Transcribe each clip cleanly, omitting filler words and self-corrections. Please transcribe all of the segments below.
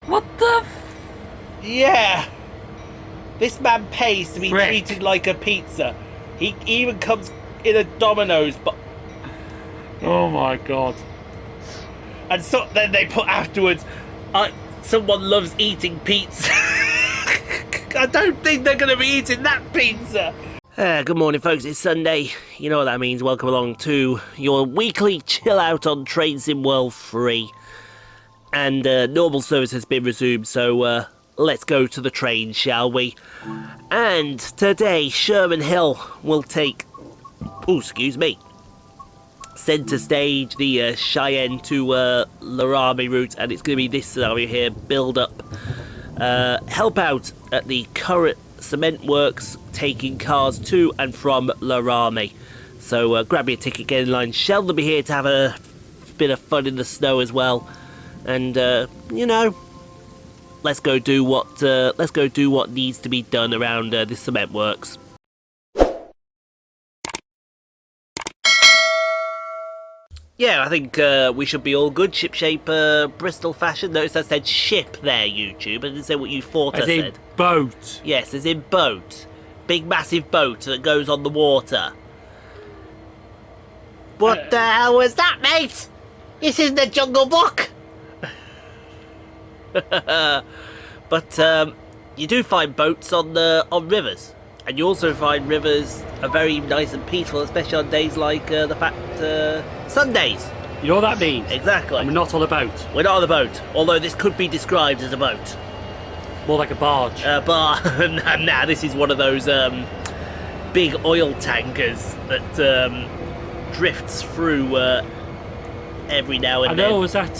What the Yeah. This man pays to be Frick. treated like a pizza. He even comes in a Domino's, but Oh my god. and so then they put afterwards, someone loves eating pizza. I don't think they're going to be eating that pizza. Good morning, folks. It's Sunday. You know what that means. Welcome along to your weekly chill out on Train Sim World 3. And normal service has been resumed, so let's go to the train, shall we? And today, Sherman Hill will take, centre stage, the Cheyenne to Laramie route, and it's going to be this scenario here, build up. Help out at the current cement works, taking cars to and from Laramie. So grab your ticket, get in line. Sheldon will be here to have a bit of fun in the snow as well. And you know, let's go do what needs to be done around this cement works. Yeah, I think we should be all good. Shipshape Bristol fashion. Notice I said ship there, YouTube. I didn't say what you thought I said. Boat. Yes, as in boat. Big massive boat that goes on the water. What the hell was that, mate? This isn't the Jungle Book. But you do find boats on rivers, and you also find rivers are very nice and peaceful, especially on days like Sundays. You know what that means? Exactly. And we're not on a boat. We're not on a boat, although this could be described as a boat. More like a barge. Nah, this is one of those big oil tankers that drifts through every now and then. I know I was at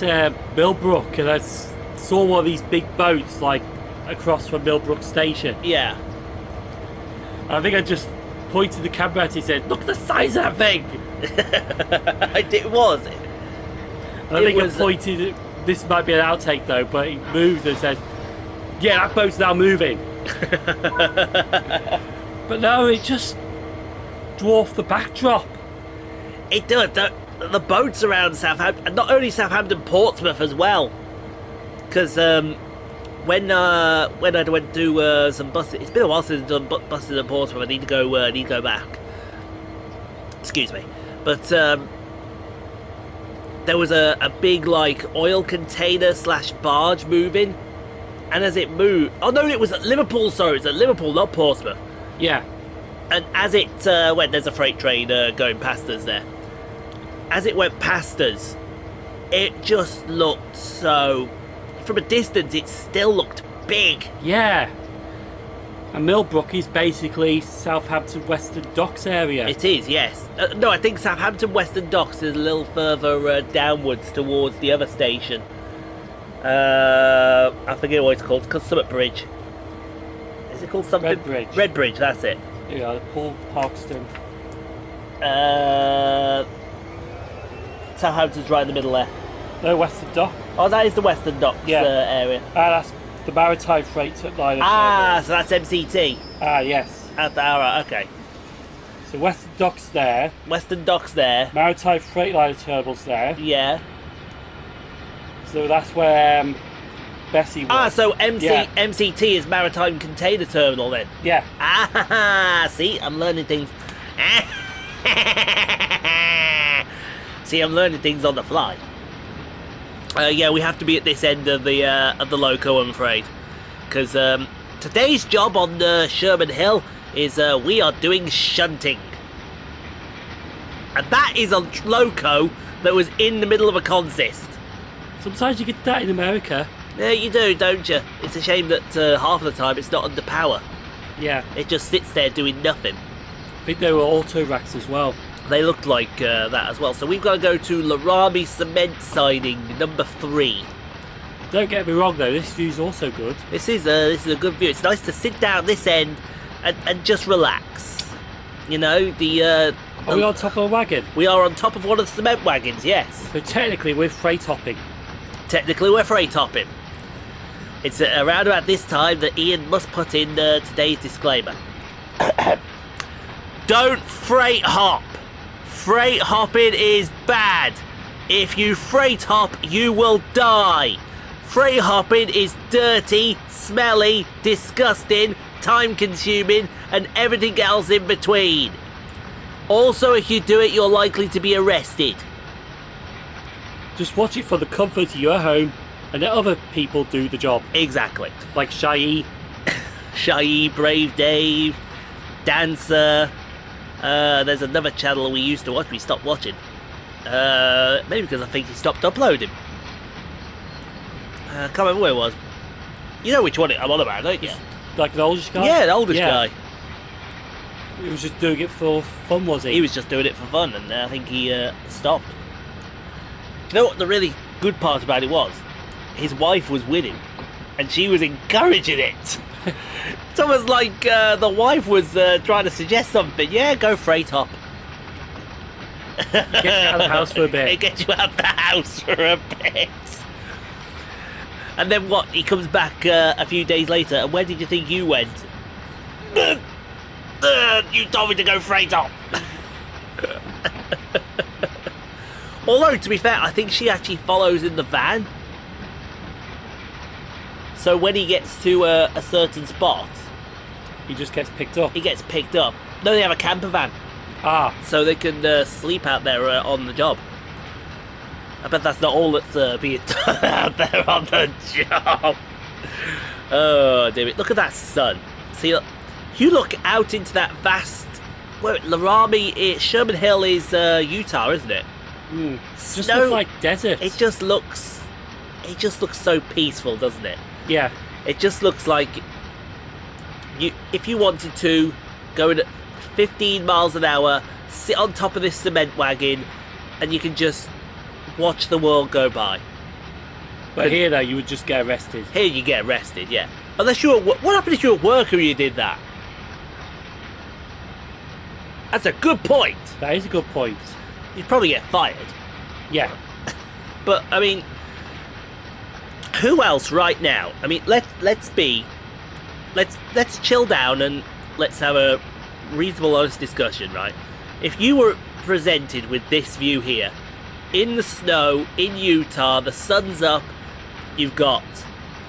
Millbrook and I saw one of these big boats like across from Millbrook station. Yeah. And I think I just pointed the camera at it and said, "Look at the size of that thing!" It was. And I think I pointed, this might be an outtake though, but he moved and said, "Yeah, that boat's now moving." But no, it just dwarfed the backdrop. It does. The boats around Southampton, and not only Southampton, Portsmouth as well. Because when I went to some buses, it's been a while since I've done buses in Portsmouth. I need to go back. Excuse me, but there was a big like oil container / barge moving, and as it moved, oh no, it was at Liverpool. Sorry, it's at Liverpool, not Portsmouth. Yeah. And as it went, there's a freight train going past us there. As it went past us, it just looked so... From a distance, it still looked big. Yeah. And Millbrook is basically Southampton Western Docks area. It is, yes. No, I think Southampton Western Docks is a little further downwards towards the other station. I forget what it's called. It's called Summit Bridge. Is it called something? Red Bridge. Red Bridge, that's it. Yeah, Paul Parkston. Southampton's right in the middle there. No, Western Dock. Oh, that is the Western Docks area. That's the maritime freight line. So that's MCT. Yes. Alright, okay. So Western Docks there. Western Docks there. Maritime freight line terminals there. Yeah. So that's where Bessie was. So MCT is Maritime Container Terminal then? Yeah. See, I'm learning things. See, I'm learning things on the fly. Yeah, we have to be at this end of the loco, I'm afraid, because today's job on Sherman Hill is we are doing shunting, and that is a loco that was in the middle of a consist. Sometimes you get that in America. Yeah, you do, don't you? It's a shame that half of the time it's not under power. Yeah. It just sits there doing nothing. I think they were auto racks as well. They looked like that as well. So we've got to go to Laramie Cement Siding number 3. Don't get me wrong though, this view's also good. This is a good view. It's nice to sit down this end and just relax. You know, Are we on top of a wagon? We are on top of one of the cement wagons, yes. So technically we're freight hopping. Technically we're freight hopping. It's around about this time that Ian must put in today's disclaimer. Don't freight hop. Freight hopping is bad. If you freight hop, you will die. Freight hopping is dirty, smelly, disgusting, time-consuming, and everything else in between. Also, if you do it, you're likely to be arrested. Just watch it for the comfort of your home and let other people do the job. Exactly. Like Shai. Shai, Brave Dave, Dancer. There's another channel we used to watch, we stopped watching. Maybe because I think he stopped uploading. I can't remember where it was. You know which one I'm on about, don't you? Like the oldest guy? Yeah, the oldest guy. He was just doing it for fun, was he? He was just doing it for fun, and I think he stopped. Do you know what the really good part about it was? His wife was with him, and she was encouraging it. It's almost like the wife was trying to suggest something. Yeah, go freight hop. Get you out of the house for a bit. It gets you out of the house for a bit. And then what? He comes back a few days later, and where did you think you went? You told me to go freight hop. Although, to be fair, I think she actually follows in the van. So when he gets to a certain spot, He just gets picked up. he gets picked up. No, they have a camper van, Ah, so they can sleep out there on the job. I bet that's not all that's being done out there on the job. Oh, damn it. Look at that sun. See, look, if you look out into that vast... Where, Laramie, Sherman Hill is Utah, isn't it? just looks like desert. It just looks so peaceful, doesn't it? Yeah. It just looks like if you wanted to go at 15 miles an hour, sit on top of this cement wagon, and you can just watch the world go by. But here, though, you would just get arrested. Here you get arrested, yeah. Unless you're what happened if you're a worker and you did that? That's a good point. That is a good point. You'd probably get fired. Yeah. But I mean, who else right now? I mean, let's chill down and let's have a reasonable, honest discussion, right? If you were presented with this view here, in the snow in Utah, the sun's up, you've got...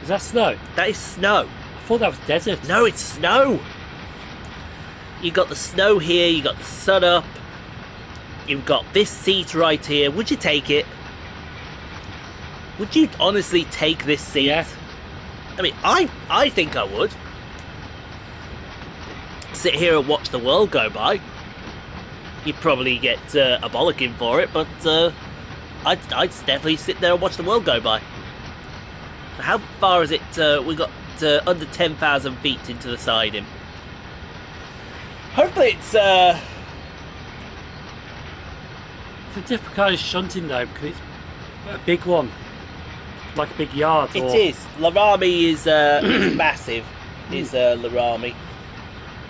Is that snow? That is snow. I thought that was desert. No, it's snow. You've got the snow here, you've got the sun up, you've got this seat right here. Would you take it? Would you honestly take this seat? Yeah. I mean, I think I would. Sit here and watch the world go by. You'd probably get a bollocking for it, but I'd definitely sit there and watch the world go by. How far is it? We got under 10,000 feet into the siding. Hopefully it's... It's a different kind of shunting, though, because it's a big one. Like a big yard. It is. Laramie is massive. Is Laramie.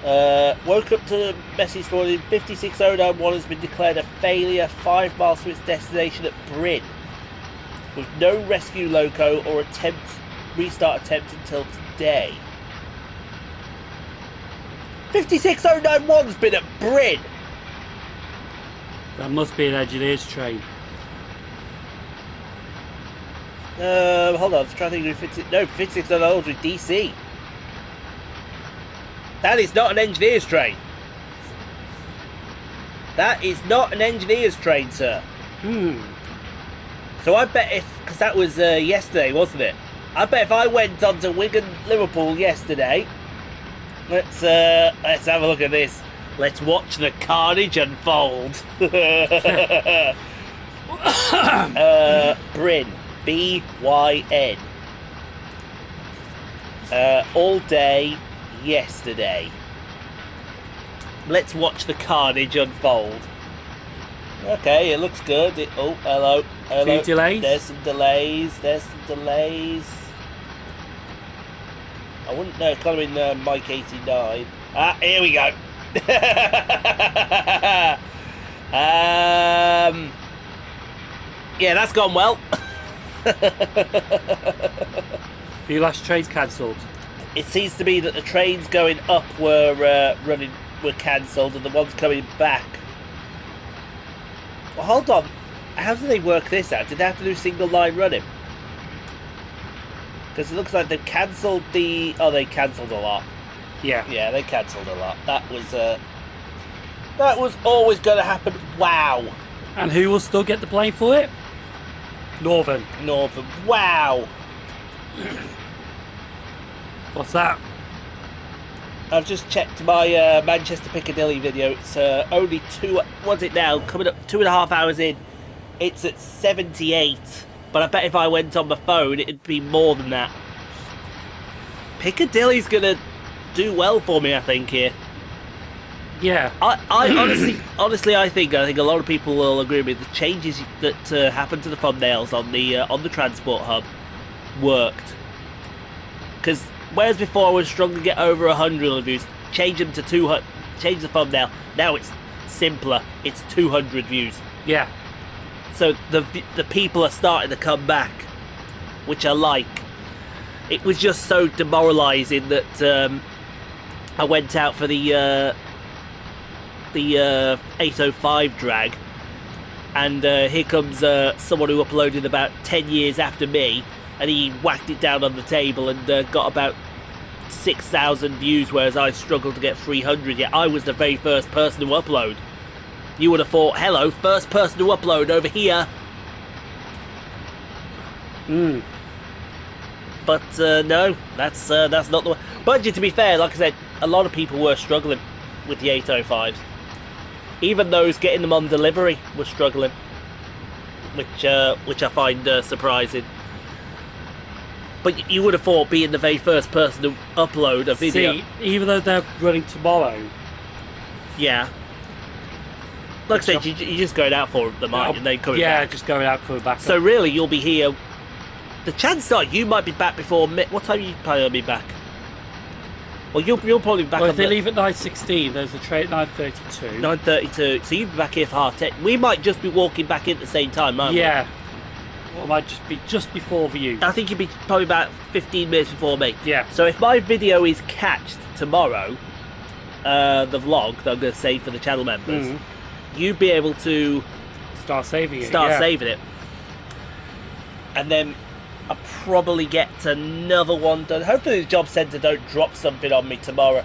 Woke up to the message this morning. 56091 has been declared a failure 5 miles from its destination at Bryn, with no rescue loco or restart attempt until today. 56091's been at Bryn. That must be an engineer's train. Hold on, I'm trying to think of 56091 was with DC. That is not an engineer's train. That is not an engineer's train, sir. So I bet because that was yesterday, wasn't it? I bet if I went on to Wigan, Liverpool yesterday, let's have a look at this. Let's watch the carnage unfold. Bryn, B-Y-N. All day yesterday. Let's watch the carnage unfold. Okay, it looks good. Oh, hello. Few delays? There's some delays. I wouldn't know. Kind of in Mike 89. Ah, here we go. Yeah, that's gone well. Your last train's cancelled. It seems to be that the trains going up were cancelled, and the ones coming back. Well, hold on. How do they work this out? Did they have to do single line running? Because it looks like they've cancelled the... Oh, they cancelled a lot. Yeah. Yeah, they cancelled a lot. That was always going to happen. Wow. And who will still get the blame for it? Northern. Wow. What's that? I've just checked my Manchester Piccadilly video. It's only what's it now? Coming up 2.5 hours in. It's at 78. But I bet if I went on my phone, it'd be more than that. Piccadilly's gonna do well for me, I think, here. Yeah. I honestly, I think a lot of people will agree with me. The changes that happened to the thumbnails on the transport hub worked. Because whereas before I was struggling to get over 100 views, change them to 200, change the thumbnail. Now it's simpler. It's 200 views. Yeah. So the people are starting to come back, which I like. It was just so demoralising that I went out for the 805 drag, and here comes someone who uploaded about 10 years after me, and he whacked it down on the table and got about 6,000 views, whereas I struggled to get 300. Yet I was the very first person to upload. You would have thought, hello, first person to upload over here. But no, that's not the one. But to be fair, like I said, a lot of people were struggling with the 805s. Even those getting them on delivery were struggling, which I find surprising. But you would have thought, being the very first person to upload a video. See, even though they're running tomorrow. Yeah. Like I said, you're just going out for them, aren't you? And then coming back. Yeah, just going out, coming back. So really, you'll be here. The chances are you might be back before me. What time are you planning on being back? Well, you'll probably be back. Well, if they leave at 9:16, there's a train at 9:32. 9:32. So you'll be back here for 10:30. We might just be walking back in at the same time, might we? Yeah. Well, it might just be just before you. I think you'd be probably about 15 minutes before me. Yeah. So if my video is catched tomorrow, the vlog that I'm going to save for the channel members, you'd be able to start saving it. Saving it. And then I'll probably get another one done. Hopefully the job centre don't drop something on me tomorrow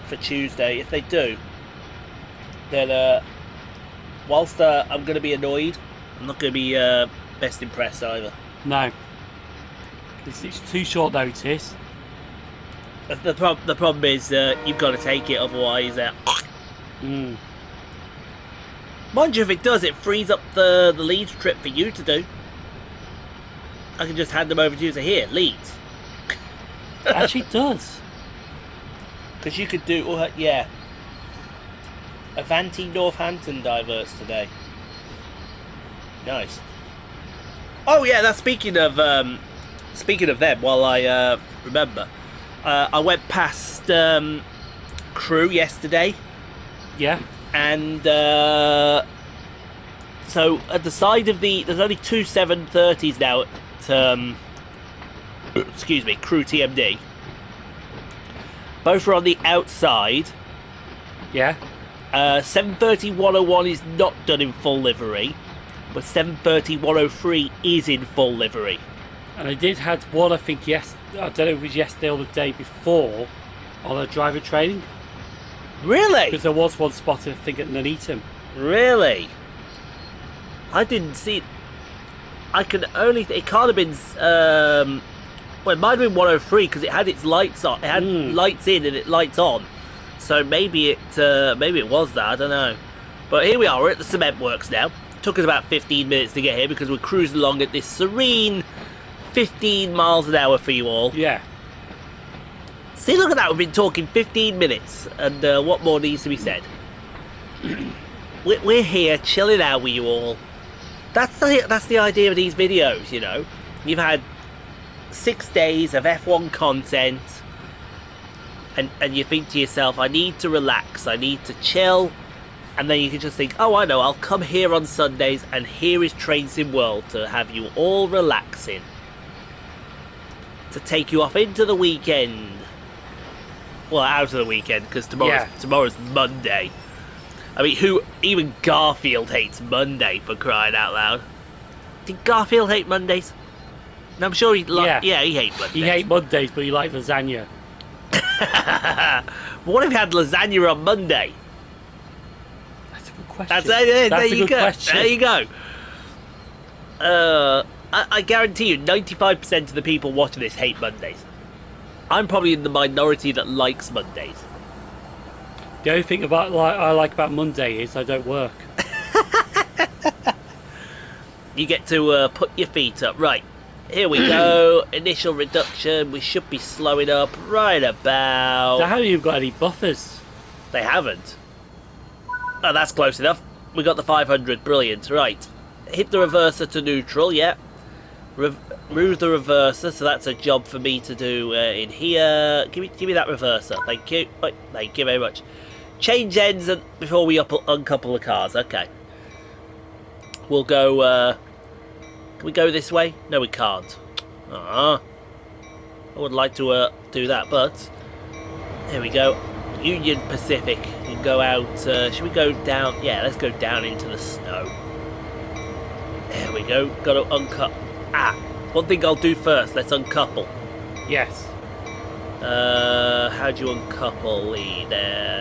for Tuesday. If they do, then whilst I'm going to be annoyed, I'm not going to be best impressed either. No. It's too short notice. The problem is you've got to take it, otherwise... Mind you, if it does, it frees up the Leeds trip for you to do. I can just hand them over to you and say, here, Leeds. Actually, it does. Because you could do... yeah. Avanti Northampton diverts today. Nice. Oh yeah, that's speaking of them, while I remember, I went past Crewe yesterday. Yeah. And so at the side of there's only two 730s now at excuse me, Crewe TMD. Both are on the outside. Yeah. 730-101 is not done in full livery, but 730-103 is in full livery. And I did had one, I think, I don't know if it was yesterday or the day before, on a driver training. Really? Because there was one spotted, I think, at Nuneaton. Really? I didn't see it. I can only... It can't have been... well, it might have been 103 because it had its lights on. It had lights in and it lights on. So maybe it was that, I don't know. But here we are, we're at the cement works now. Took us about 15 minutes to get here because we're cruising along at this serene 15 miles an hour for you all. Yeah. See, look at that, we've been talking 15 minutes, and what more needs to be said? We're here, chilling out with you all. That's the idea of these videos, you know. You've had 6 days of F1 content, and you think to yourself, I need to relax, I need to chill, and then you can just think, oh, I know, I'll come here on Sundays, and here is Train Sim World to have you all relaxing. To take you off into the weekend. Well, out of the weekend, because tomorrow's Monday. I mean, even Garfield hates Monday, for crying out loud. Did Garfield hate Mondays? And I'm sure he Yeah. he hates Mondays. You hate Mondays, but you like lasagna. But what if you had lasagna on Monday? That's a good question. That's That's a good question. There you go. I guarantee you, 95% of the people watching this hate Mondays. I'm probably in the minority that likes Mondays. The only thing I like about Monday is I don't work. You get to put your feet up. Right, here we go. Initial reduction. We should be slowing up right about... They haven't even got any buffers. They haven't. Oh, that's close enough. We got the 500. Brilliant. Right. Hit the reverser to neutral. Yeah. Move the reverser. So that's a job for me to do in here. Give me that reverser. Thank you. Right, thank you very much. Change ends before we uncouple the cars. Okay. We'll go... can we go this way? No, we can't. I would like to do that, but... Here we go. Union Pacific. You can go out... should we go down? Yeah, let's go down into the snow. There we go. Got to uncouple. One thing I'll do first. Let's uncouple. Yes. How do you uncouple the...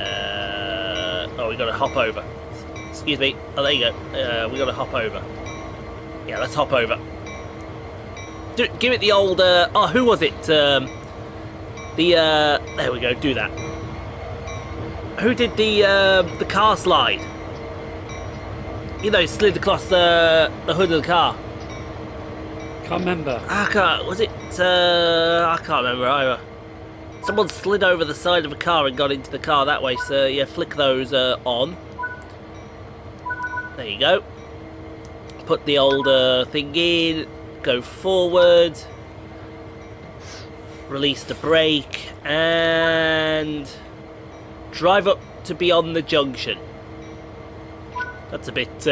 Oh, we got to hop over. Excuse me. Oh, there you go. We got to hop over. Yeah, let's hop over. Give it the old... oh, who was it? There we go. Do that. Who did the car slide? You know, slid across the hood of the car. Can't remember. I can't... Was it... I can't remember either. Someone slid over the side of a car and got into the car that way. So, yeah, flick those on. There you go. Put the old thing in. Go forward. Release the brake. And... drive up to beyond the junction. That's a bit...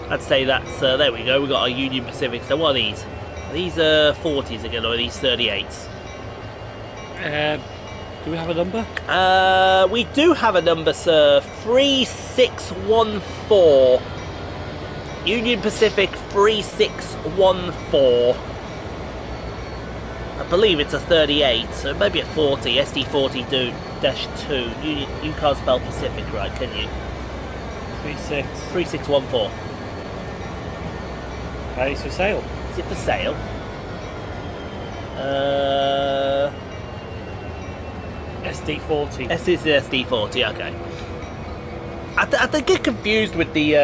I'd say that's... there we go. We got our Union Pacific. So what are these? Are these 40s again, or are these 38s? Do we have a number? We do have a number, sir. 3614. Union Pacific 3614. I believe it's a 38, so maybe a 40. SD40-2. You can't spell Pacific right, can you? 3614. It's for sale. Is it for sale? SD40. It's the SD40, okay. I get confused with the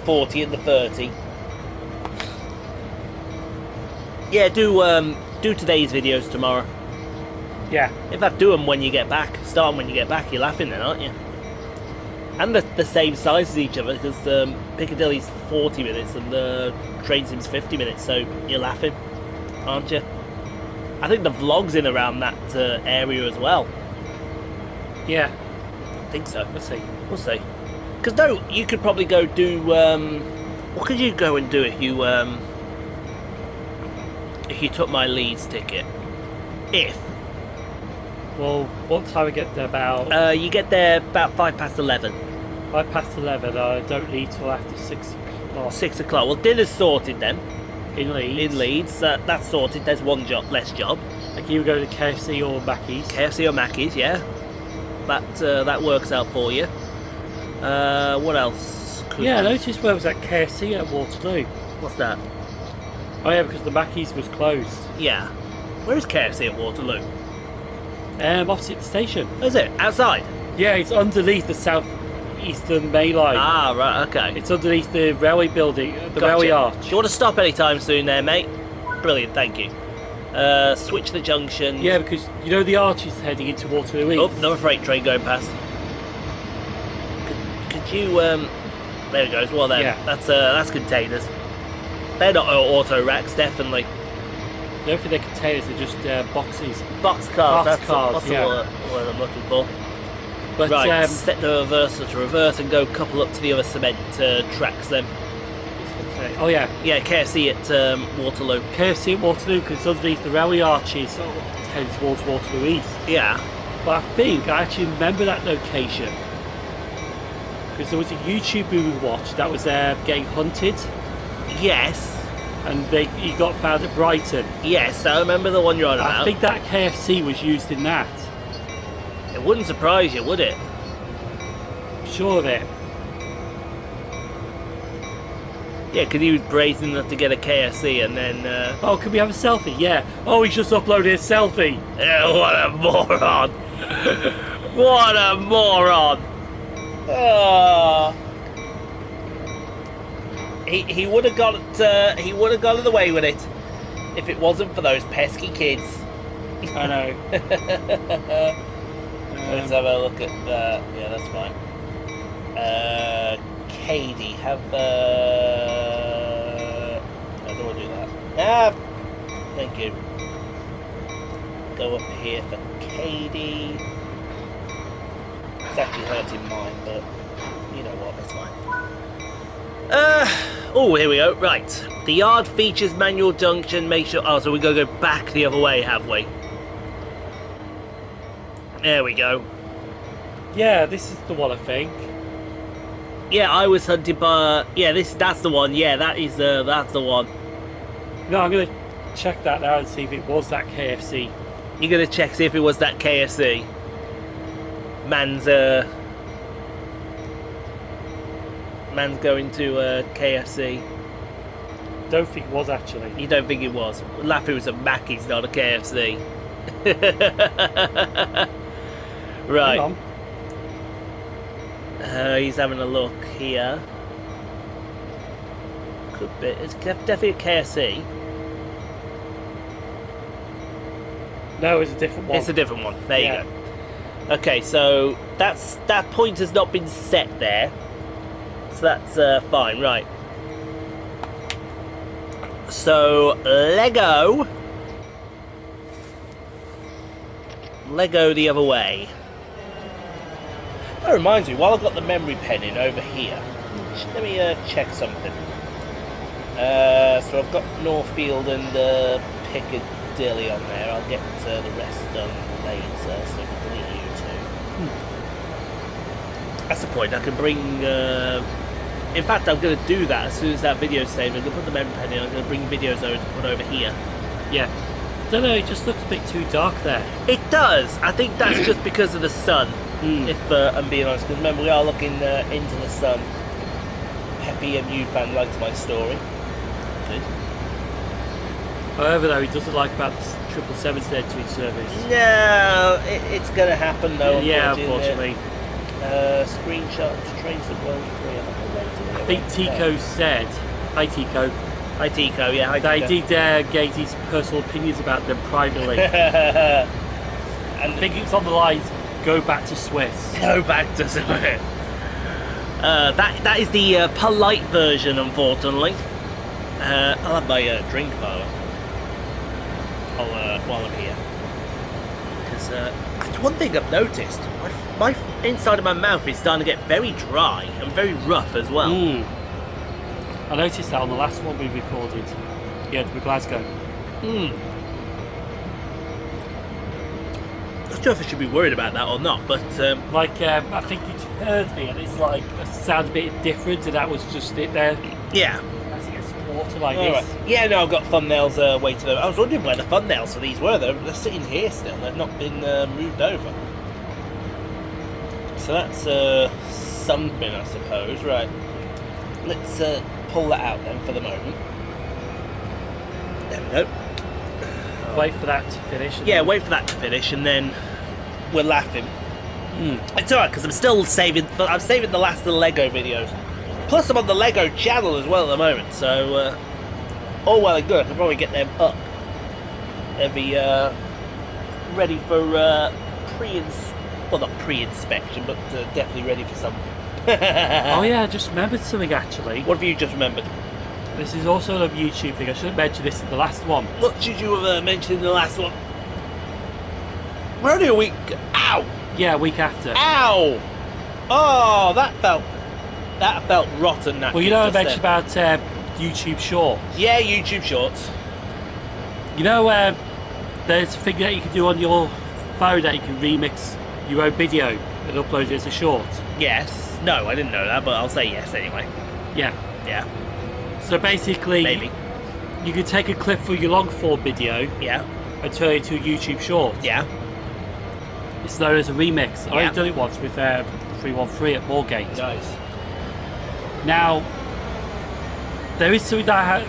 40 and the 30. Yeah, do today's videos tomorrow. Yeah. In fact, do them when you get back. Start them when you get back. You're laughing then, aren't you? And the same size as each other, because Piccadilly's 40 minutes and the train sim's 50 minutes, so you're laughing, aren't you? I think the vlog's in around that area as well. Yeah. I think so. We'll see. We'll see. Because no, you could probably go do... what could you go and do if you took my Leeds ticket? Well, what time we get there about? You get there about 11:05. 11:05. I don't leave till after 6 o'clock. 6 o'clock. Well, dinner's sorted then. In Leeds. In Leeds. That's sorted. There's one less job. Like you go to KFC or Mackey's. KFC or Mackey's, yeah. That works out for you. What else? I noticed where was that KFC at Waterloo. What's that? Oh yeah, because the Mackey's was closed. Yeah. Where is KFC at Waterloo? Opposite the station. Is it? Outside? Yeah, it's underneath the South Eastern Main Line. Ah, right, okay. It's underneath the railway building, the railway arch. Do you want to stop anytime soon there, mate? Brilliant, thank you. Switch the junction. Yeah, because you know the arch is heading into Waterloo East. Oh, another freight train going past. Could you, there it goes, well then, yeah. That's containers. They're not auto racks, definitely. I don't think they're containers, they're just boxes. Box cars, that's the yeah. word I'm looking for. But, right, set the reverser to reverse and go couple up to the other cement tracks then. Oh yeah. Yeah, KFC at Waterloo. KFC at Waterloo, because underneath the railway arches heading towards Waterloo East. Yeah. But I think I actually remember that location. Because there was a YouTuber we watched that was getting hunted. Yes. and he got found at Brighton. Yes, I remember the one you're on about. I think that KFC was used in that. It wouldn't surprise you, would it? Sure of it. Yeah, because he was brazen enough to get a KFC and then... Oh, can we have a selfie? Yeah. Oh, he's just uploaded a selfie. what a moron! What a moron! Oh. He would have got away with it if it wasn't for those pesky kids. I know. Let's have a look at that. Yeah, that's fine. Katie, have I don't want to do that. Ah, thank you. Go up here for Katie. It's actually hurting mine, but you know what? That's fine. Oh, here we go. Right, the yard features manual junction. Make sure. Oh, so we gotta go back the other way, have we? There we go. Yeah, this is the one, I think. Yeah, I was hunted by. Yeah, that's the one. Yeah, that's the one. No, I'm gonna check that now and see if it was that KFC. You're gonna check see if it was that KFC. Man's going to KFC. Don't think it was actually. You don't think it was? Laugh, it was a Mackey's, not a KFC. Right. Hang on. He's having a look here. Could be. It's definitely a KFC. No, it's a different one. It's a different one. There you go. Okay, so that point has not been set there. So that's fine, right. So Lego the other way. That reminds me, while I've got the memory pen in over here, let me check something. So I've got Northfield and Piccadilly on there. I'll get the rest done later, so delete you two. That's the point. I can bring... in fact, I'm going to do that as soon as that video's saved. I'm going to put the memory pen in. I'm going to bring videos over to put over here. Yeah. Don't know, it just looks a bit too dark there. It does. I think that's just because of the sun, if I'm being honest. Because remember, we are looking into the sun. Peppy MU fan likes my story. Good. However, though, he doesn't like about the 777's entry service. No, it's going to happen though. Yeah, unfortunately. Screenshots, trains at World 3. I think Tico said, hi Tico. Hi Tico, yeah, hi They Tico. did gauge his personal opinions about them privately. And I think it's on the lines, go back to Swiss. go back to it. That is the polite version, unfortunately. I'll have my drink while I'm here. Because one thing I've noticed, my inside of my mouth is starting to get very dry and very rough as well. I noticed that on the last one we recorded. Yeah, with Glasgow. Not sure if I should be worried about that or not, but I think you heard me and it's like a sound a bit different and that was just it there. yeah. As it gets water like All this. right. Yeah, no, I've got thumbnails waiting over. I was wondering where the thumbnails for these were. They're sitting here still. They've not been moved over. So that's something, I suppose. Right. Let's pull that out then for the moment. There we go. Wait for that to finish. Yeah, wait for that to finish, and then we're laughing. It's alright because I'm still saving. I'm saving the last of the Lego videos. Plus, I'm on the Lego channel as well at the moment. So, all well and good. I can probably get them up. They'll be ready for well, not pre-inspection, but definitely ready for something. Oh yeah, I just remembered something actually. What have you just remembered? This is also a YouTube thing. I should have mentioned this in the last one. What should you have mentioned in the last one? We're only a week. Ow! Yeah, a week after. Ow! Oh, that felt rotten. That Well, you know I just mentioned then. about YouTube Shorts. Yeah, YouTube Shorts. You know, there's a thing that you can do on your phone that you can remix your own video and upload it as a short. Yes. No, I didn't know that, but I'll say yes anyway. Yeah. Yeah. So basically, maybe. you could take a clip from your long form video Yeah. and turn it into a YouTube short. Yeah. It's known as a remix. I Yeah. only done it once with 313 at Moorgate. Nice. Now, there is something that I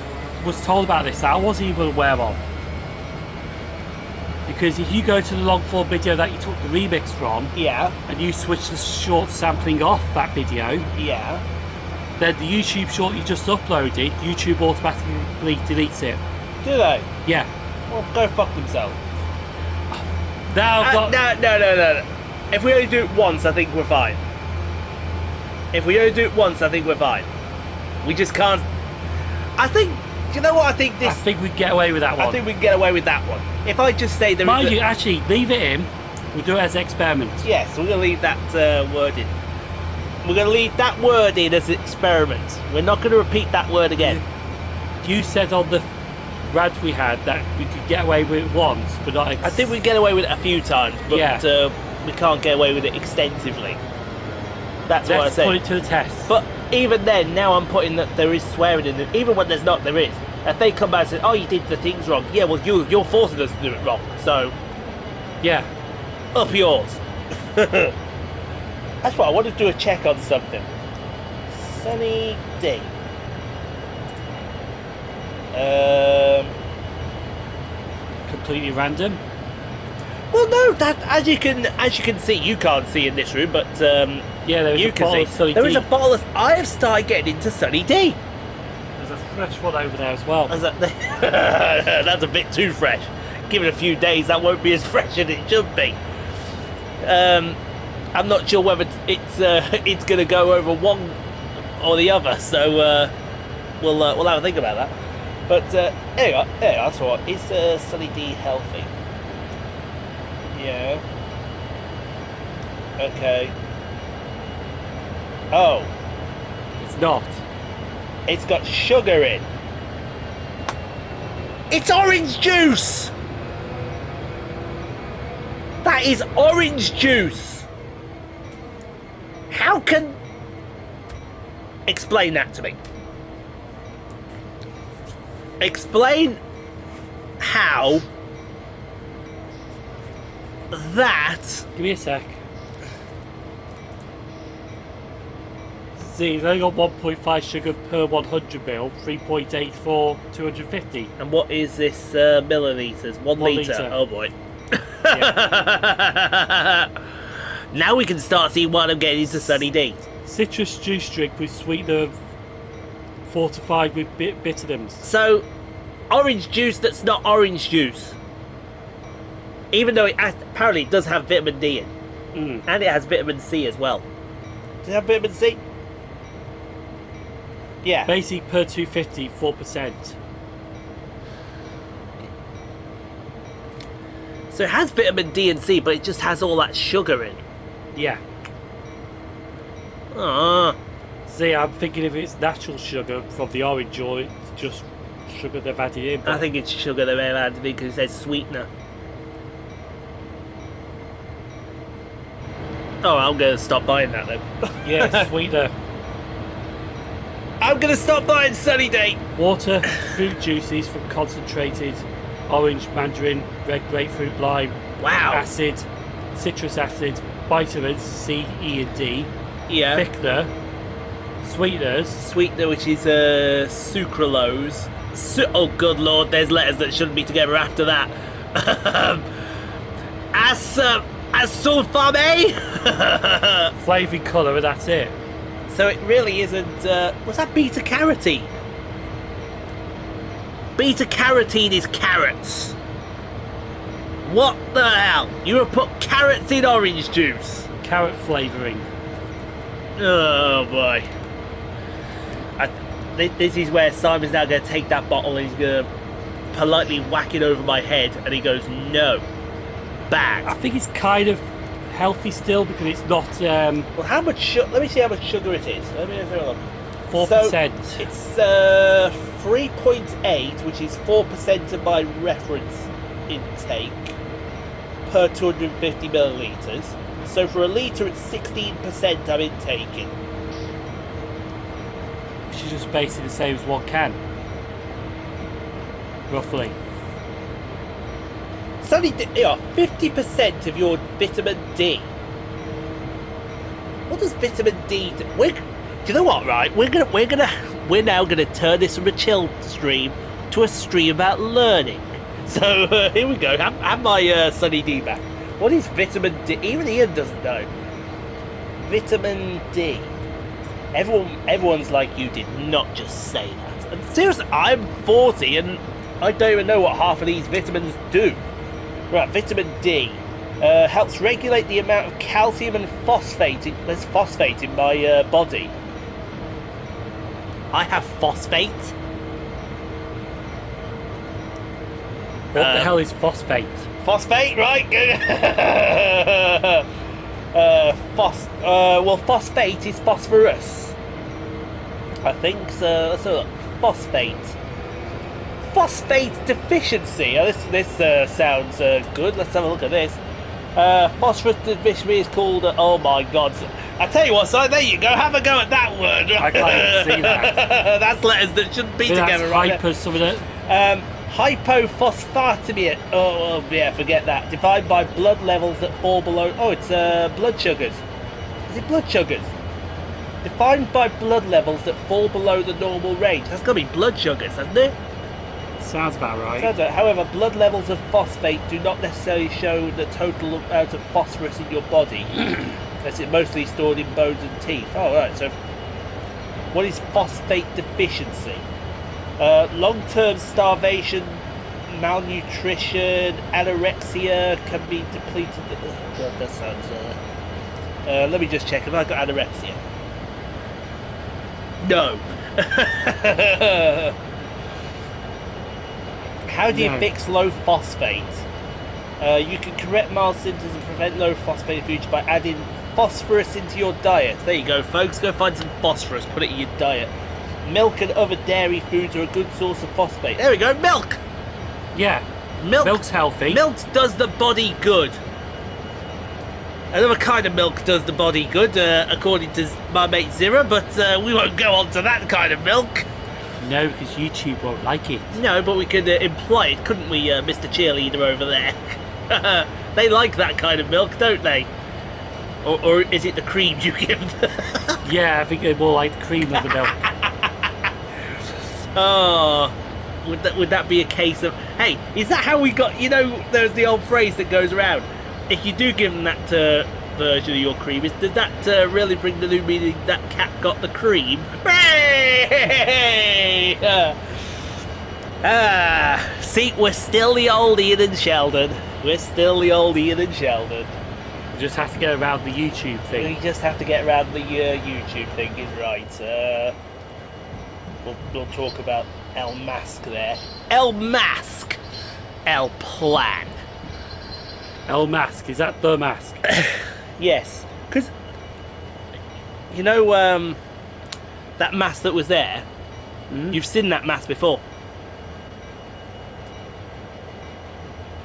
was told about this that I wasn't even aware of. Because if you go to the long form video that you took the remix from, Yeah. and you switch the short sampling off that video, Yeah. then the YouTube short you just uploaded, YouTube automatically deletes it. Do they? Yeah. Well, go fuck themselves. Now I've got... No. If we only do it once, I think we're fine. If we only do it once, I think we're fine. We just can't... I think... Do you know what I think I this... think we'd get away with that one. I think we can get away with that one. If I just say there Mind is... you, actually, leave it in. We'll do it as an experiment. Yes, we're going to leave that word in. We're going to leave that word in as an experiment. We're not going to repeat that word again. You said on the rant we had that we could get away with it once, but not... I think we get away with it a few times, but Yeah. We can't get away with it extensively. That's what I Let's said. put it to the test. But even then, now I'm putting that there is swearing in it. Even when there's not, there is. If they come back and say, "Oh, you did the things wrong," yeah, well, you're forcing us to do it wrong. So, Yeah. up yours. That's what I want to do a check on something. Sunny D. Completely random. Well, no, that as you can see, you can't see in this room, but Yeah, there is you a can bottle see. of Sunny There is D. a bottle of. I have started getting into Sunny D. There's a fresh one over there as well. That's a bit too fresh. Give it a few days, that won't be as fresh as it should be. I'm not sure whether it's going to go over one or the other, so we'll have a think about that. But anyway, that's what. Is Sunny D healthy? Yeah. Okay. Oh, It's not. it's got sugar in. It's orange juice! That is orange juice! How can... Explain that to me. Explain how that... Give me a sec. See, it's only got 1.5 sugar per 100 ml, 3.8 for 250. And what is this millilitres? 1 litre. litre. Oh boy. Yeah. Now we can start seeing what I'm getting into Sunny D. Citrus juice drink with sweetener fortified with bitternams. So, orange juice that's not orange juice. Even though apparently it does have vitamin D in. And it has vitamin C as well. Does it have vitamin C? Yeah. Basic per 250, 4%. So it has vitamin D and C, but it just has all that sugar in. Yeah. Ah. See, I'm thinking if it's natural sugar from the orange or it's just sugar they've added in. I think it's sugar they've added in because it says sweetener. Oh, I'm going to stop buying that then. Yeah, sweetener. I'm going to stop buying Sunny D. Water, fruit juices from concentrated orange, mandarin, red grapefruit, lime, Wow. acid, citrus acid, vitamins C, E and D, Yeah. thickener, sweeteners, Sweetener, which is sucralose. Oh, good lord, there's letters that shouldn't be together after that. Asulfame. flavouring colour, and that's it. So it really isn't. Was that beta carotene? Beta carotene is carrots. What the hell? You have put carrots in orange juice. Carrot flavouring. Oh boy. This is where Simon's now going to take that bottle and he's going to politely whack it over my head, and he goes, "No, bad." I think it's kind of healthy still because it's not Well, how much sugar? Let me see how much sugar it is. Let me have a look. 4%. So it's 3.8, which is 4% of my reference intake per 250 millilitres. So for a litre, it's 16% I'm intaking. which is just basically the same as 1 can. Roughly. It's only 50% of your vitamin D. What does vitamin D do? Do you know what? Right, we're now gonna turn this from a chill stream to a stream about learning. So here we go. Have my Sunny D back. What is vitamin D? Even Ian doesn't know. Vitamin D. Everyone's like, you did not just say that. And seriously, I'm 40 and I don't even know what half of these vitamins do. Right, vitamin D helps regulate the amount of calcium and phosphate. There's phosphate in my body. I have phosphate. What the hell is phosphate? Phosphate, right? Well, phosphate is phosphorus. I think so. Let's have a look. Phosphate. Phosphate deficiency. Oh, this sounds good. Let's have a look at this. Phosphorus deficiency is called. Oh my God! I tell you what, Si. There you go. Have a go at that word. I can't even see that. That's letters that shouldn't be That's together, right? hyper something. Hypophosphatemia. Oh yeah, forget that. Divided by blood levels that fall below. Oh, it's blood sugars. Is it blood sugars? Defined by blood levels that fall below the normal range. That's got to be blood sugars, hasn't it? Sounds about right. However, blood levels of phosphate do not necessarily show the total amount of phosphorus in your body, as it's mostly stored in bones and teeth. Oh, right. So, what is phosphate deficiency? Long-term starvation, malnutrition, anorexia can be depleted. Oh, God, that sounds. Let me just check. Have I got anorexia? No. How do you fix low phosphate? You can correct mild symptoms and prevent low phosphate in the future by adding phosphorus into your diet. There you go, folks. Go find some phosphorus. Put it in your diet. Milk and other dairy foods are a good source of phosphate. There we go. Milk. Yeah. Milk's healthy. Milk does the body good. Another kind of milk does the body good, according to my mate Zira, but we won't go on to that kind of milk. No, because YouTube won't like it. No, but we could imply it, couldn't we, Mr. Cheerleader over there? They like that kind of milk, don't they? Or is it the cream you give them? Yeah, I think they more like the cream of the milk. Oh, would that be a case of, hey, is that how we got, there's the old phrase that goes around, if you do give them that version of your cream, does that really bring the new meaning that cat got the cream? Hey! See, we're still the old Ian and Sheldon. We're still the old Ian and Sheldon. You just have to get around the YouTube thing. We just have to get around the YouTube thing, is right. We'll talk about El Mask there. El Mask! El Plan. El Mask, is that the mask? Yes, because that mask that was there. You've seen that mask before.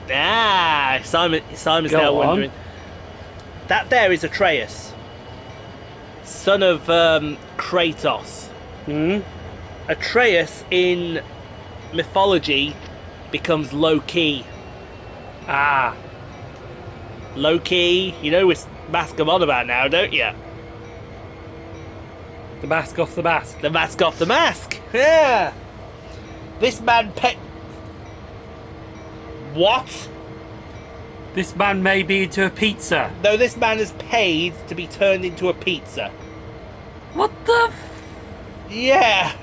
Simon's Go now on. wondering. That there is Atreus, son of Kratos. Atreus in mythology becomes Loki. Loki, you know which mask I'm on about now, don't you? The mask off the mask. The mask off the mask. Yeah. This man What? This man may be into a pizza. No, this man is paid to be turned into a pizza. What the Yeah.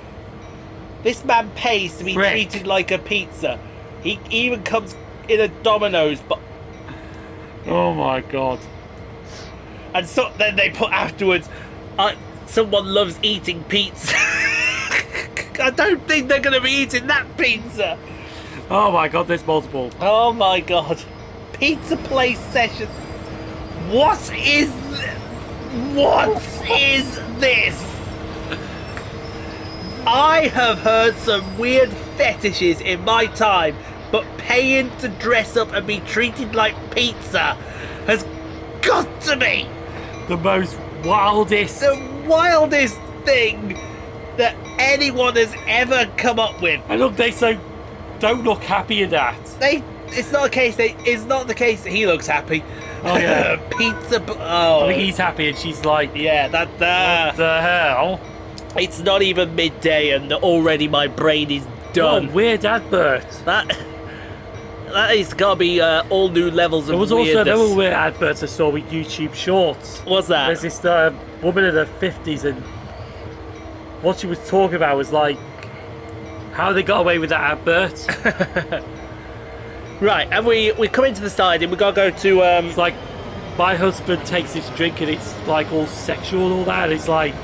This man pays to be Frick. treated like a pizza. He even comes in a Domino's, but Oh my God. and so then they put afterwards, someone loves eating pizza. I don't think they're going to be eating that pizza. Oh my God, there's multiple. Oh my God. Pizza place session. What is this? I have heard some weird fetishes in my time, but paying to dress up and be treated like pizza has got to be The most wildest. the wildest thing that anyone has ever come up with. And look, they don't look happy in that. It's not the case that he looks happy. Oh yeah. Pizza. Oh. I think he's happy, and she's like, Yeah, what the hell? it's not even midday, and already my brain is done. What a weird advert. That has got to be all new levels of There was weirdness. also another weird advert I saw with YouTube Shorts. What's that? There's this woman in her 50s, and what she was talking about was like how they got away with that advert. Right, and we're coming to the side, and we gotta go to It's like, my husband takes this drink and it's like all sexual and all that, and it's like,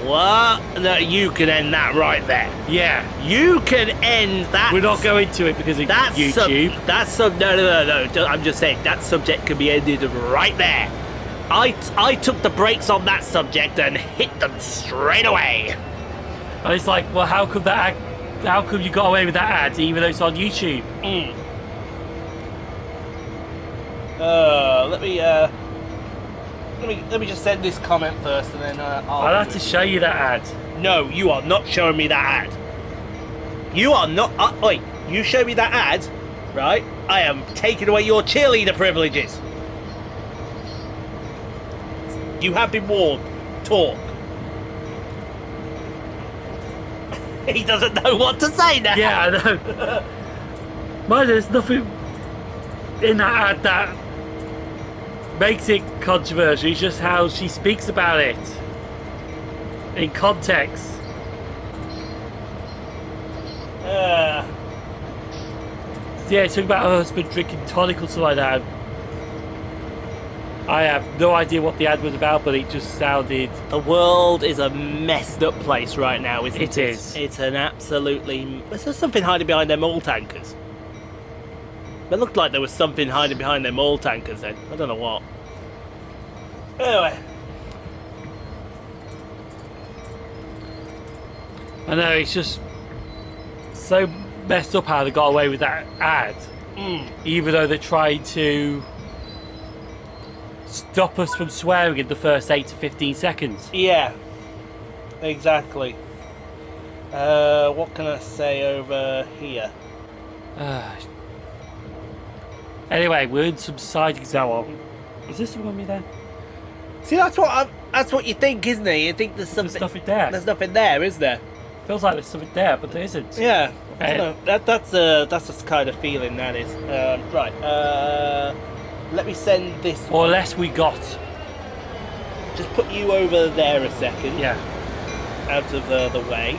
what? No, you can end that right there. yeah, You can end that. we're not going to it because of That's YouTube. no. I'm just saying that subject can be ended right there. I took the brakes on that subject and hit them straight away. And it's like, well, how come you got away with that ad even though it's on YouTube? Let me just send this comment first, and then I'll have to show you that ad. No, you are not showing me that ad. You are not. Wait, you show me that ad, right? I am taking away your cheerleader privileges. You have been warned. Talk. He doesn't know what to say now. Yeah, I know. Mind, there's nothing in that ad that makes it controversial. It's just how she speaks about it in context. Yeah, it's talking about her husband drinking tonic or something like that. I have no idea what the ad was about, but it just sounded... The world is a messed up place right now, isn't it? It is. It's an absolutely... There's something hiding behind them oil tankers. It looked like there was something hiding behind them oil tankers then. I don't know what. Anyway. I know, it's just so messed up how they got away with that ad. Even though they tried to stop us from swearing in the first 8 to 15 seconds. Yeah. Exactly. What can I say over here? Anyway, we're in some sidings now. Is this the one we there? See, that's what you think, isn't it? You think there's something. There's nothing there. There's nothing there, is there? Feels like there's something there, but there isn't. Yeah. Okay. I don't know. That's the kind of feeling that is. Right. Let me send this. Or unless we got... Just put you over there a second. Yeah. Out of the way.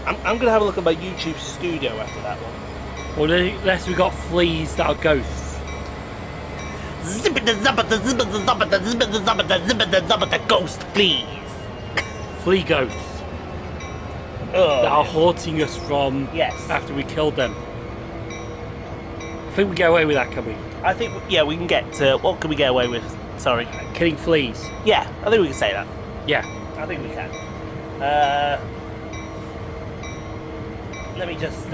I'm gonna have a look at my YouTube studio after that one. Or unless we got fleas that are ghosts. Ghost, please. Flea ghosts. That are haunting us from after we killed them. I think we get away with that, can we? I think, yeah, we can get. What can we get away with? Sorry. Killing fleas. Yeah, I think we can say that. Yeah. I think we can. Let me just.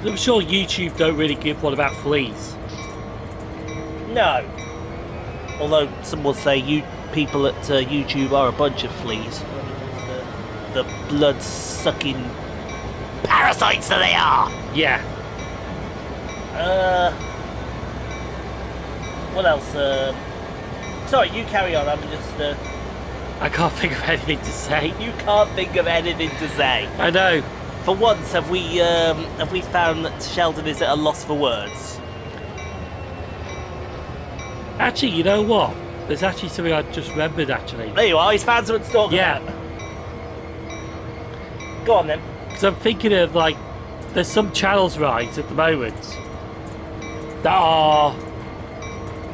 I'm sure YouTube don't really give one about fleas. No. Although some will say you people at YouTube are a bunch of fleas. The blood-sucking parasites that they are. Yeah. What else? Sorry, you carry on. I'm just. I can't think of anything to say. You can't think of anything to say. I know. For once, have we found that Sheldon is at a loss for words? Actually, you know what? There's actually something I just remembered, actually. There you are. He's found something to talk Yeah. about. Go on then. Because I'm thinking of, like, there's some channels, right, at the moment that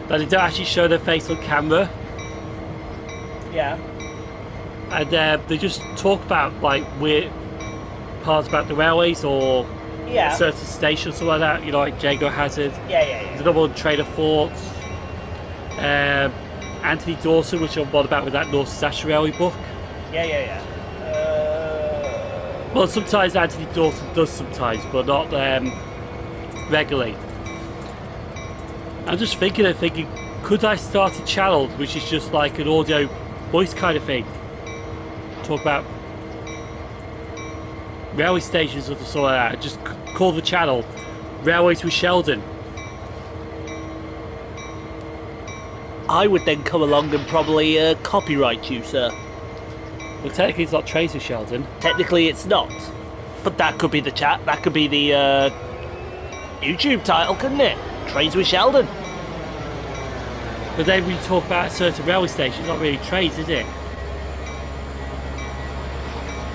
they don't actually show their face on camera. Yeah. And they just talk about, like, weird parts about the railways or Yeah. certain stations, something like that, you know, like Jago Hazard. Yeah. There's another one, Trader Forts. Anthony Dawson, which I'm on about with that North Sash Railway book. Yeah. Well, sometimes Anthony Dawson does sometimes, but not regularly. I'm just thinking, could I start a channel which is just like an audio voice kind of thing. Talk about railway stations or something like that. Just call the channel Railways with Sheldon. I would then come along and probably copyright you, sir. Well, technically it's not Trains with Sheldon. Technically it's not. But that could be the chat, that could be the YouTube title, couldn't it? Trains with Sheldon. But then when you talk about a certain railway station, it's not really trains, is it?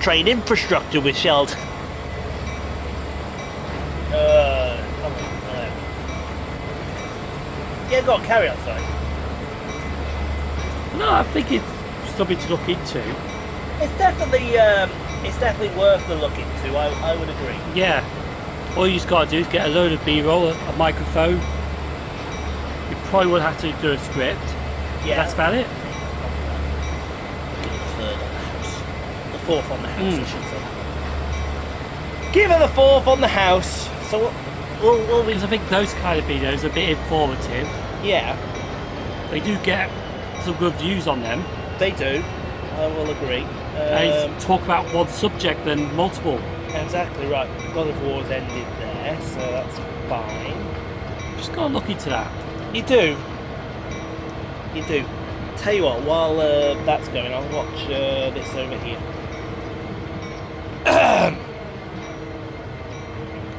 Train infrastructure with Sheldon. Yeah, go on, carry on, sorry. No, I think it's something to look into. It's definitely worth the look into, I would agree. Yeah. All you just got to do is get a load of B-roll, a microphone. You probably would have to do a script. Yeah. That's about it. Give it the third on the house. The fourth on the house, I should say. Give it the fourth on the house. So we'll be... Because I think those kind of videos are a bit informative. Yeah. They do get some good views on them. They do. I will agree. They talk about one subject than multiple. Exactly right. God of War's ended there, so that's fine. Just gotta look into that. You do. You do. Tell you what, while that's going, I'll watch this over here.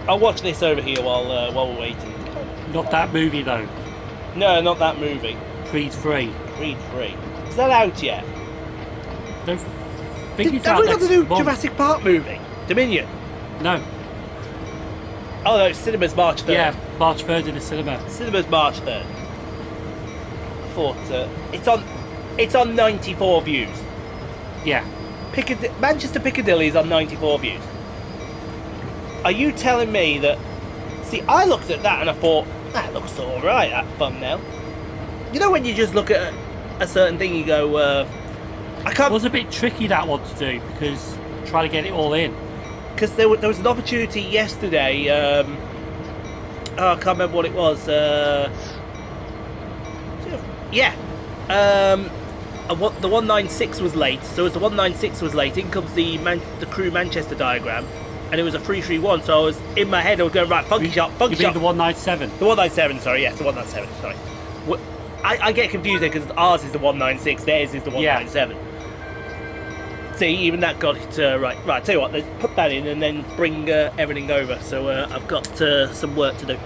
I'll watch this over here while we're waiting. Not that movie though. No, not that movie. Creed 3. Creed 3. Is that out yet? Don't think it's Have out we got next the new month. Jurassic Park movie? Dominion? No. Oh no, cinemas March 3rd. Yeah, March 3rd in the cinema. Cinemas March 3rd. I thought it's on 94 views. Yeah. Manchester Piccadilly is on 94 views. Are you telling me that... See, I looked at that and I thought, that looks alright, that thumbnail. You know when you just look at a certain thing, you go, I can't... It was a bit tricky, that one, to do, because trying to get it all in. Because there was an opportunity yesterday, I can't remember what it was, yeah, the 196 was late, so as the 196 was late, in comes the Crew Manchester diagram, and it was a 331, so I was, in my head, I was going, right, funky shot. You mean the 197? The 197, sorry, yes, the 197, sorry. I get confused there, because ours is the 196, theirs is the 197. Yeah. See, even that got it right. Right, tell you what, let's put that in and then bring everything over. So I've got some work to do.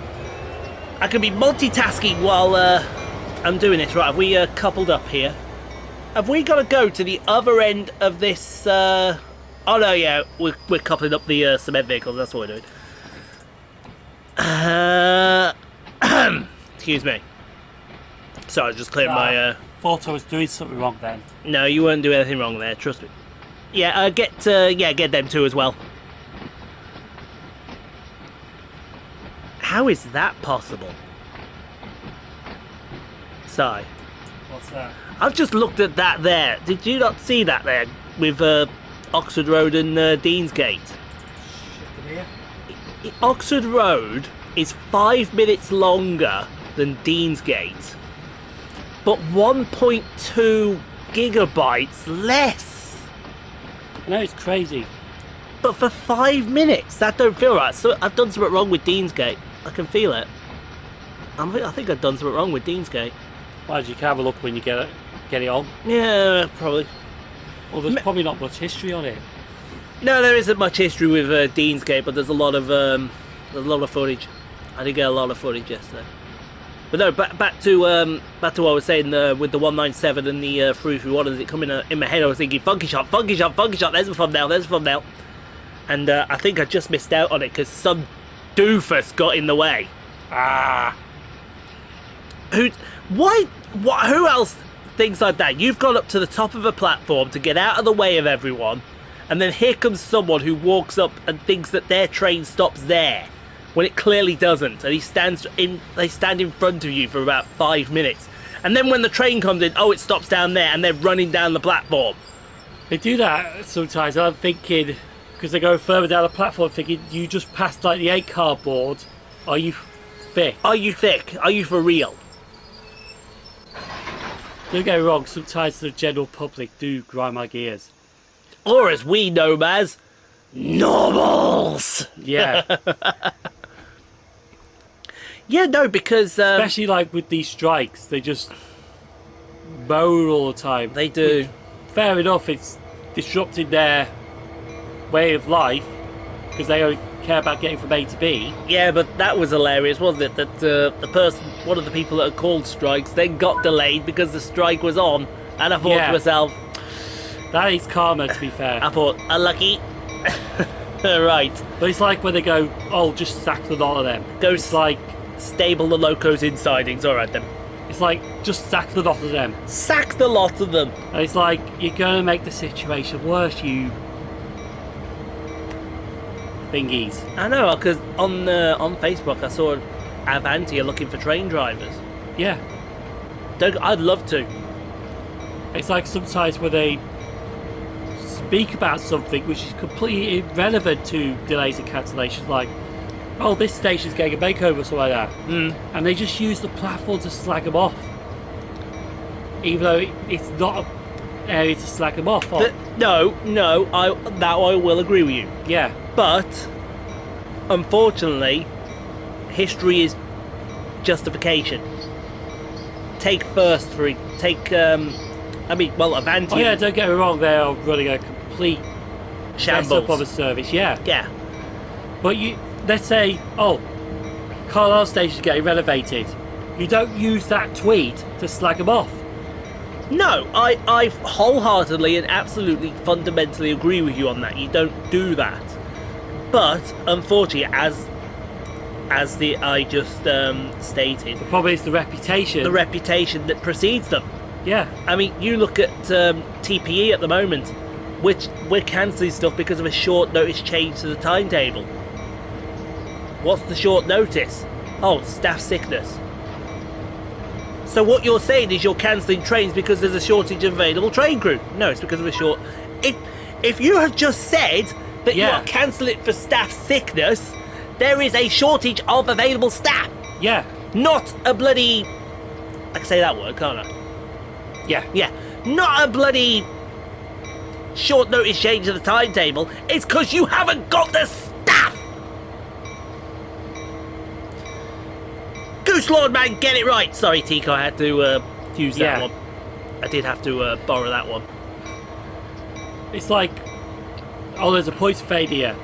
I can be multitasking while I'm doing this. Right, have we coupled up here? Have we got to go to the other end of this? Oh no, yeah, we're coupling up the cement vehicles. That's what we're doing. Excuse me. Sorry, I was just clearing my. Thought I was doing something wrong then. No, you weren't doing anything wrong there. Trust me. Yeah, get them too as well. How is that possible? Sorry. What's that? I've just looked at that there. Did you not see that there with Oxford Road and Deansgate? Here? Oxford Road is 5 minutes longer than Deansgate, but 1.2 gigabytes less. No, it's crazy. But for 5 minutes, that don't feel right. So I've done something wrong with Deansgate. I can feel it. I think I've done something wrong with Deansgate. Why did you have a look when you get it on? Yeah, probably. Well, there's probably not much history on it. No, there isn't much history with Deansgate, but there's a lot of footage. I did get a lot of footage yesterday. But no, back to what I was saying with the 197 and the 331. As it come in my head, I was thinking funky shot, funky shot, funky shot. There's a thumbnail, there's a thumbnail. And I think I just missed out on it because some doofus got in the way. Who else thinks like that? You've gone up to the top of a platform to get out of the way of everyone, and then here comes someone who walks up and thinks that their train stops there when it clearly doesn't, and they stand in front of you for about 5 minutes, and then when the train comes in, oh, it stops down there, and they're running down the platform. They do that sometimes. I'm thinking, because they go further down the platform, thinking you just passed like the 8 cardboard. Are you thick? Are you thick? Are you for real? Don't get me wrong, sometimes the general public do grind my gears. Or as we know them as, normals. Yeah. Yeah, no, because... Especially like with these strikes, they just moan all the time. they do. Fair enough, it's disrupting their way of life because they only care about getting from A to B. Yeah, but that was hilarious, wasn't it? That the person, one of the people that had called strikes, then got delayed because the strike was on. And I thought Yeah. to myself, That is karma, to be fair. I thought, unlucky. Right. But it's like when they go, oh, just sack the lot of them. Go It's like, stable the locos in sidings. All right, then. it's like, just sack the lot of them. Sack the lot of them. And it's like, you're going to make the situation worse, you thingies. I know, because on Facebook I saw Avanti looking for train drivers. Yeah. I'd love to. It's like sometimes when they speak about something which is completely irrelevant to delays and cancellations, like, oh, this station's getting a makeover or something like that. And they just use the platform to slag them off. Even though it's not an area to slag them off on. No, that I will agree with you. Yeah. But unfortunately, history is justification. Take first for it. Avanti. Oh yeah, don't get me wrong, they are running a complete mess up of a shambles. service, yeah. Yeah. But let's say, oh, Carlisle Station's getting renovated. You don't use that tweet to slag them off. No, I wholeheartedly and absolutely fundamentally agree with you on that. You don't do that. But unfortunately, as I just stated, The problem is the reputation. the reputation that precedes them. Yeah. I mean, you look at TPE at the moment, which we're cancelling stuff because of a short notice change to the timetable. What's the short notice? Oh, staff sickness. So what you're saying is you're cancelling trains because there's a shortage of available train crew. No, it's because of a short... If you have just said that you Yeah. are cancelling it for staff sickness, there is a shortage of available staff. Yeah. Not a bloody... I can say that word, can't I? Yeah. Yeah. Not a bloody short notice change of the timetable. It's because you haven't got the staff. Goose Lord man, get it right. Sorry, Tico, I had to use that Yeah. one. I did have to borrow that one. It's like, oh, there's a points failure.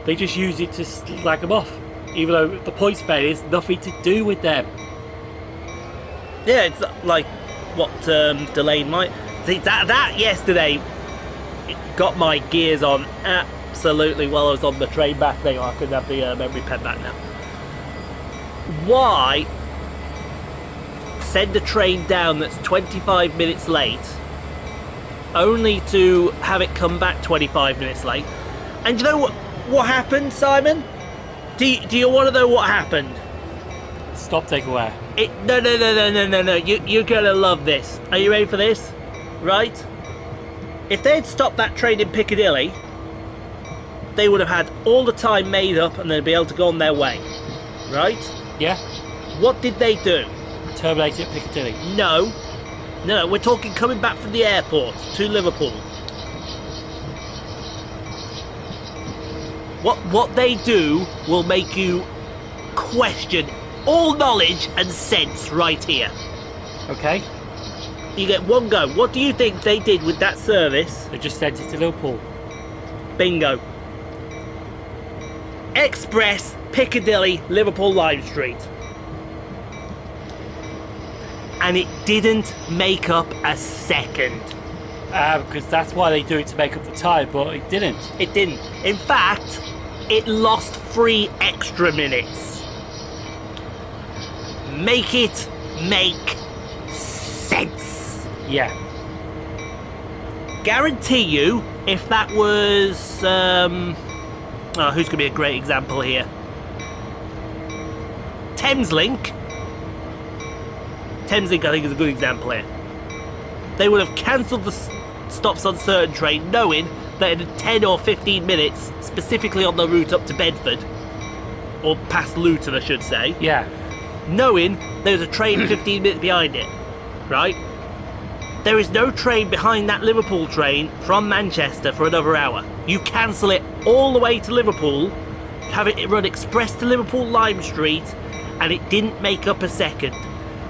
They just use it to slag them off. Even though the points failure is nothing to do with them. Yeah, it's like what delayed my... See, that yesterday, it got my gears on absolutely while I was on the train back thing. I couldn't have the memory pen back now. Why send a train down that's 25 minutes late only to have it come back 25 minutes late? And you know what happened, Simon? Do you want to know what happened? Stop, take away. No. You're gonna love this. Are you ready for this? Right? If they had stopped that train in Piccadilly, they would have had all the time made up and they'd be able to go on their way. Right? Yeah. What did they do? Terminate it at Piccadilly. No, we're talking coming back from the airport to Liverpool. What they do will make you question all knowledge and sense right here. Okay. You get one go. What do you think they did with that service? They just sent it to Liverpool. Bingo. Express, Piccadilly, Liverpool Lime Street. And it didn't make up a second. Because that's why they do it, to make up the time, but it didn't. It didn't. In fact, it lost 3 extra minutes. Make it make sense. Yeah. Guarantee you, if that was... who's going to be a great example here? Thameslink, I think, is a good example here. They would have cancelled the stops on certain train, knowing that in 10 or 15 minutes, specifically on the route up to Bedford, or past Luton, I should say, Yeah. knowing there's a train 15 minutes behind it. right? There is no train behind that Liverpool train from Manchester for another hour. You cancel it all the way to Liverpool, have it run express to Liverpool Lime Street, and it didn't make up a second.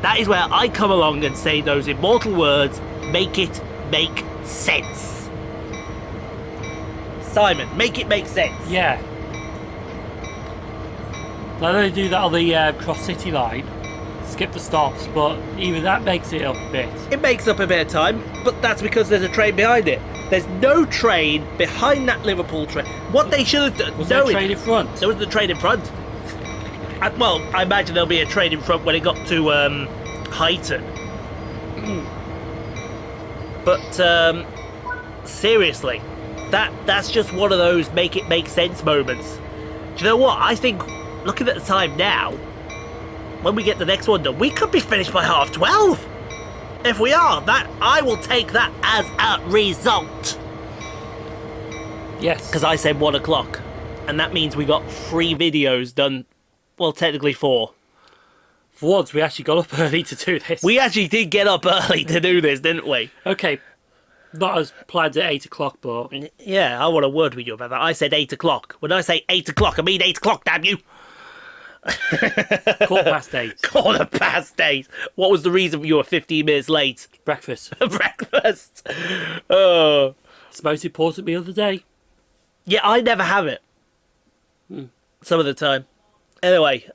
That is where I come along and say those immortal words, make it make sense. Simon, make it make sense. Yeah. Now they do that on the cross-city line, skip the stops, but even that makes it up a bit. It makes up a bit of time, but that's because there's a train behind it. There's no train behind that Liverpool train. What they should have done... Was there a train in front? There was the train in front. Well, I imagine there'll be a train in front when it got to Highton. But seriously, that's just one of those make it make sense moments. Do you know what? I think, looking at the time now, when we get the next one done, we could be finished by 12:30. If we are, that I will take that as a result. Yes. Because I said 1 o'clock, and that means we got 3 videos done. Well, technically 4. For once, we actually got up early to do this. We actually did get up early to do this, didn't we? Okay. Not as planned at 8 o'clock, but... Yeah, I want a word with you about that. I said 8 o'clock. When I say 8 o'clock, I mean 8 o'clock, damn you! 8:15. 8:15. What was the reason you were 15 minutes late? Breakfast. Breakfast. Oh. It's the most important meal of the day. Yeah, I never have it. Some of the time. Anyway,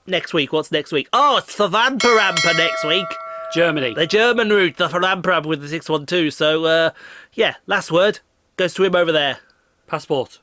next week. What's next week? Oh, it's the Vampa next week. Germany. The German route, the Vampa with the 612. So, yeah, last word goes to him over there. Passport.